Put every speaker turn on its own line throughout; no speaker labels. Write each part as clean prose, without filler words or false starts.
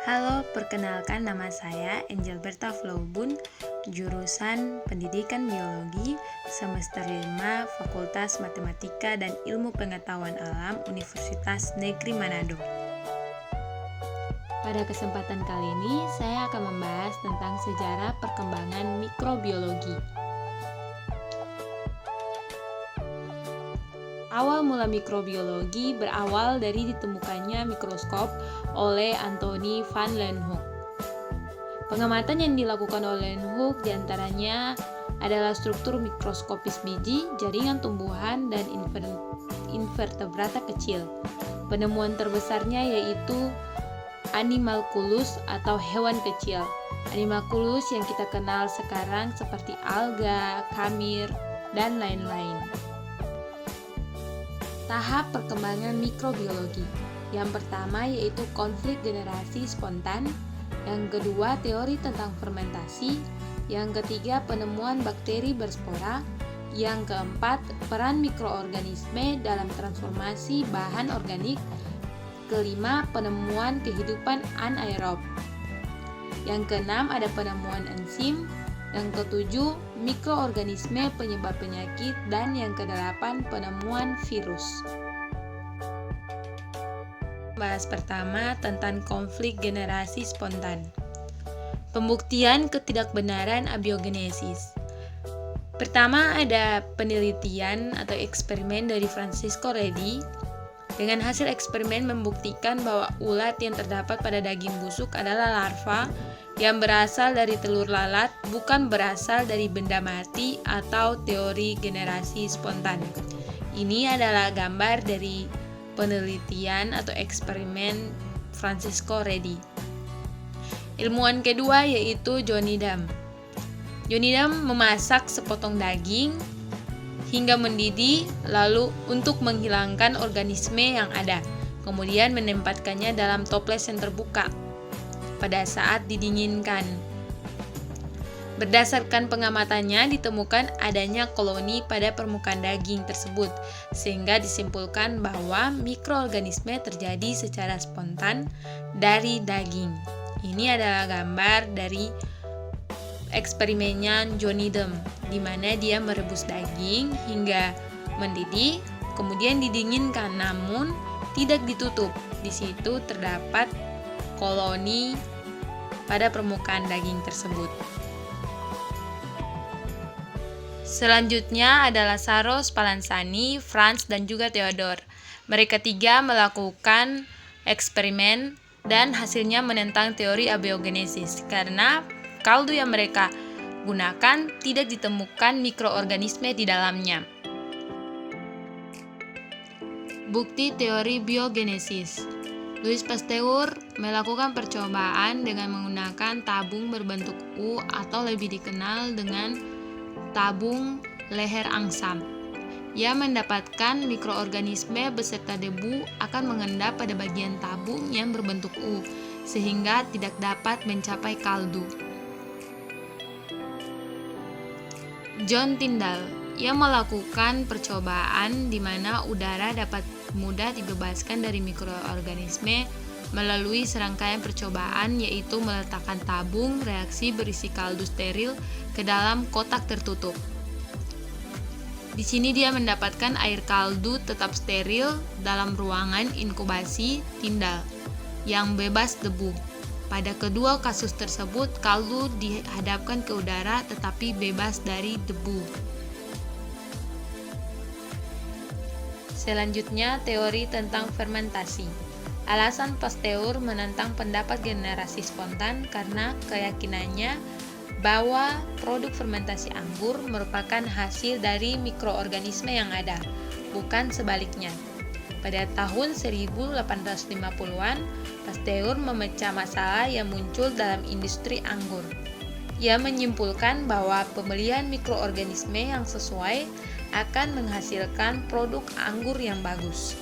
Halo, perkenalkan nama saya Angelberta Flaubun, jurusan Pendidikan Biologi, semester 5, Fakultas Matematika dan Ilmu Pengetahuan Alam, Universitas Negeri Manado. Pada kesempatan kali ini, saya akan membahas tentang sejarah perkembangan mikrobiologi. Awal mula mikrobiologi berawal dari ditemukannya mikroskop oleh Anthony van Leeuwenhoek. Pengamatan yang dilakukan oleh Leeuwenhoek diantaranya adalah struktur mikroskopis biji, jaringan tumbuhan, dan invertebrata kecil. Penemuan terbesarnya yaitu Animalculus atau hewan kecil. Animalculus yang kita kenal sekarang seperti alga, kamir, dan lain-lain. Tahap perkembangan mikrobiologi. Yang pertama yaitu konflik generasi spontan, yang kedua teori tentang fermentasi, yang ketiga penemuan bakteri berspora, yang keempat peran mikroorganisme dalam transformasi bahan organik, kelima penemuan kehidupan anaerob, yang keenam ada penemuan enzim, yang ketujuh mikroorganisme penyebab penyakit, dan yang kedelapan penemuan virus. Bahas pertama tentang konflik generasi spontan. Pembuktian ketidakbenaran abiogenesis. Pertama ada penelitian atau eksperimen dari Francisco Redi. Dengan hasil eksperimen membuktikan bahwa ulat yang terdapat pada daging busuk adalah larva yang berasal dari telur lalat, bukan berasal dari benda mati atau teori generasi spontan. Ini adalah gambar dari penelitian atau eksperimen Francisco Redi. Ilmuwan kedua yaitu Johnny Dam. Johnny Dam memasak sepotong daging hingga mendidih lalu untuk menghilangkan organisme yang ada, kemudian menempatkannya dalam toples yang terbuka pada saat didinginkan. Berdasarkan pengamatannya ditemukan adanya koloni pada permukaan daging tersebut, sehingga disimpulkan bahwa mikroorganisme terjadi secara spontan dari daging. Ini adalah gambar dari eksperimennya Johnny Dam, di mana dia merebus daging hingga mendidih, kemudian didinginkan, namun tidak ditutup. Di situ terdapat koloni pada permukaan daging tersebut. Selanjutnya adalah Lazaro Spallanzani, Franz, dan juga Theodor. Mereka tiga melakukan eksperimen dan hasilnya menentang teori abiogenesis karena kaldu yang mereka gunakan tidak ditemukan mikroorganisme di dalamnya. Bukti teori biogenesis. Louis Pasteur melakukan percobaan dengan menggunakan tabung berbentuk U atau lebih dikenal dengan tabung leher angsam. Ia mendapatkan mikroorganisme beserta debu akan mengendap pada bagian tabung yang berbentuk U, sehingga tidak dapat mencapai kaldu. John Tyndall, ia melakukan percobaan di mana udara dapat mudah dibebaskan dari mikroorganisme melalui serangkaian percobaan, yaitu meletakkan tabung reaksi berisi kaldu steril ke dalam kotak tertutup. Di sini dia mendapatkan air kaldu tetap steril dalam ruangan inkubasi Tyndall yang bebas debu. Pada kedua kasus tersebut, kaldu dihadapkan ke udara tetapi bebas dari debu. Selanjutnya, teori tentang fermentasi. Alasan Pasteur menentang pendapat generasi spontan karena keyakinannya bahwa produk fermentasi anggur merupakan hasil dari mikroorganisme yang ada, bukan sebaliknya. Pada tahun 1850-an, Pasteur memecah masalah yang muncul dalam industri anggur. Ia menyimpulkan bahwa pemilihan mikroorganisme yang sesuai akan menghasilkan produk anggur yang bagus.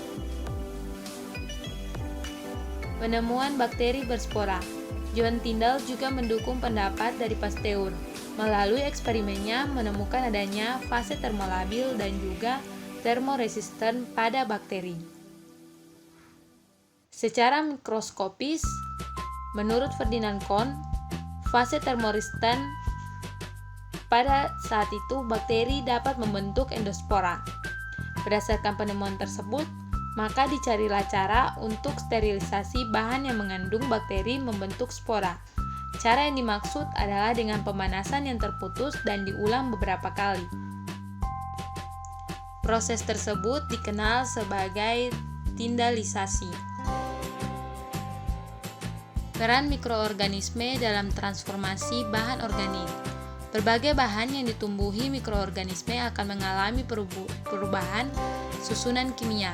Penemuan bakteri berspora. John Tyndall juga mendukung pendapat dari Pasteur. Melalui eksperimennya menemukan adanya fase termolabil dan juga termoresisten pada bakteri. Secara mikroskopis, Menurut Ferdinand Kohn, fase termorestan pada saat itu bakteri dapat membentuk endospora. Berdasarkan penemuan tersebut, maka dicarilah cara untuk sterilisasi bahan yang mengandung bakteri membentuk spora. Cara yang dimaksud adalah dengan pemanasan yang terputus dan diulang beberapa kali. Proses tersebut dikenal sebagai tindalisasi. Peran mikroorganisme dalam transformasi bahan organik. Berbagai bahan yang ditumbuhi mikroorganisme akan mengalami perubahan susunan kimia.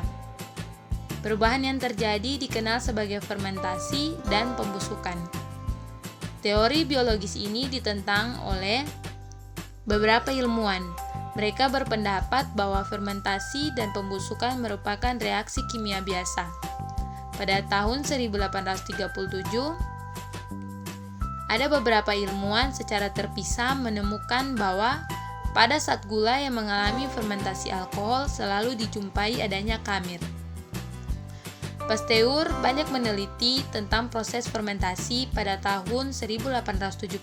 Perubahan yang terjadi dikenal sebagai fermentasi dan pembusukan. Teori biologis ini ditentang oleh beberapa ilmuwan. Mereka berpendapat bahwa fermentasi dan pembusukan merupakan reaksi kimia biasa. Pada tahun 1837, ada beberapa ilmuwan secara terpisah menemukan bahwa pada saat gula yang mengalami fermentasi alkohol selalu dijumpai adanya kamir. Pasteur banyak meneliti tentang proses fermentasi pada tahun 1875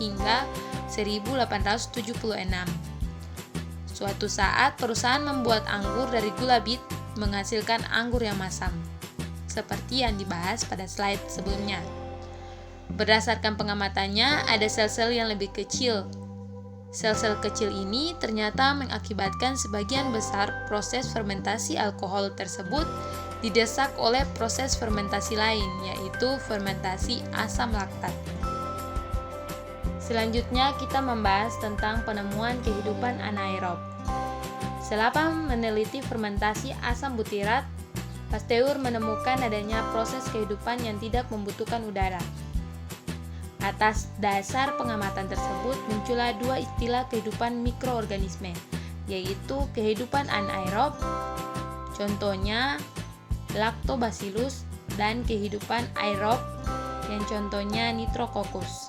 hingga 1876. Suatu saat perusahaan membuat anggur dari gula bit menghasilkan anggur yang masam, seperti yang dibahas pada slide sebelumnya. Berdasarkan pengamatannya, ada sel-sel yang lebih kecil. Sel-sel kecil ini ternyata mengakibatkan sebagian besar proses fermentasi alkohol tersebut didesak oleh proses fermentasi lain, yaitu fermentasi asam laktat. Selanjutnya kita membahas tentang penemuan kehidupan anaerob. Setelah meneliti fermentasi asam butirat, Pasteur menemukan adanya proses kehidupan yang tidak membutuhkan udara. Atas dasar pengamatan tersebut, muncullah dua istilah kehidupan mikroorganisme, yaitu kehidupan anaerob, contohnya Lactobacillus, dan kehidupan aerob, yang contohnya Nitrococcus.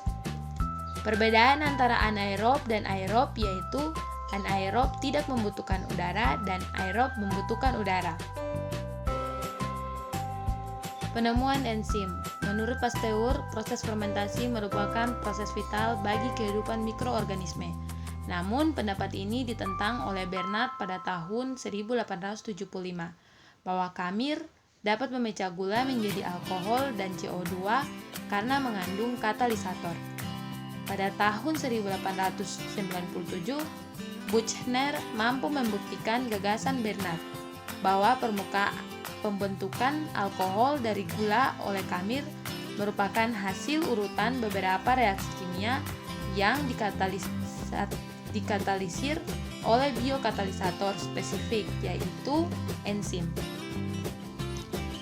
Perbedaan antara anaerob dan aerob yaitu anaerob tidak membutuhkan udara dan aerob membutuhkan udara. Penemuan enzim. Menurut Pasteur, proses fermentasi merupakan proses vital bagi kehidupan mikroorganisme. Namun, pendapat ini ditentang oleh Bernard pada tahun 1875, bahwa kamir dapat memecah gula menjadi alkohol dan CO2 karena mengandung katalisator. Pada tahun 1897, Buchner mampu membuktikan gagasan Bernard bahwa pembentukan alkohol dari gula oleh kamir merupakan hasil urutan beberapa reaksi kimia yang dikatalisir oleh biokatalisator spesifik, yaitu enzim.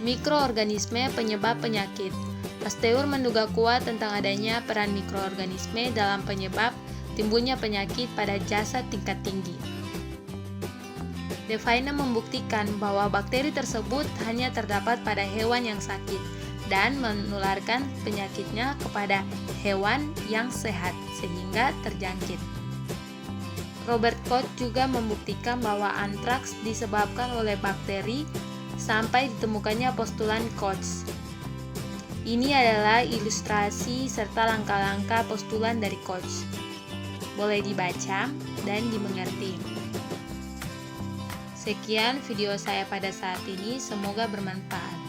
Mikroorganisme penyebab penyakit. Pasteur menduga kuat tentang adanya peran mikroorganisme dalam penyebab timbulnya penyakit pada jasad tingkat tinggi. Devine membuktikan bahwa bakteri tersebut hanya terdapat pada hewan yang sakit dan menularkan penyakitnya kepada hewan yang sehat sehingga terjangkit. Robert Koch juga membuktikan bahwa antraks disebabkan oleh bakteri sampai ditemukannya postulan Koch. Ini adalah ilustrasi serta langkah-langkah postulan dari Koch. Boleh dibaca dan dimengerti. Sekian video saya pada saat ini, semoga bermanfaat.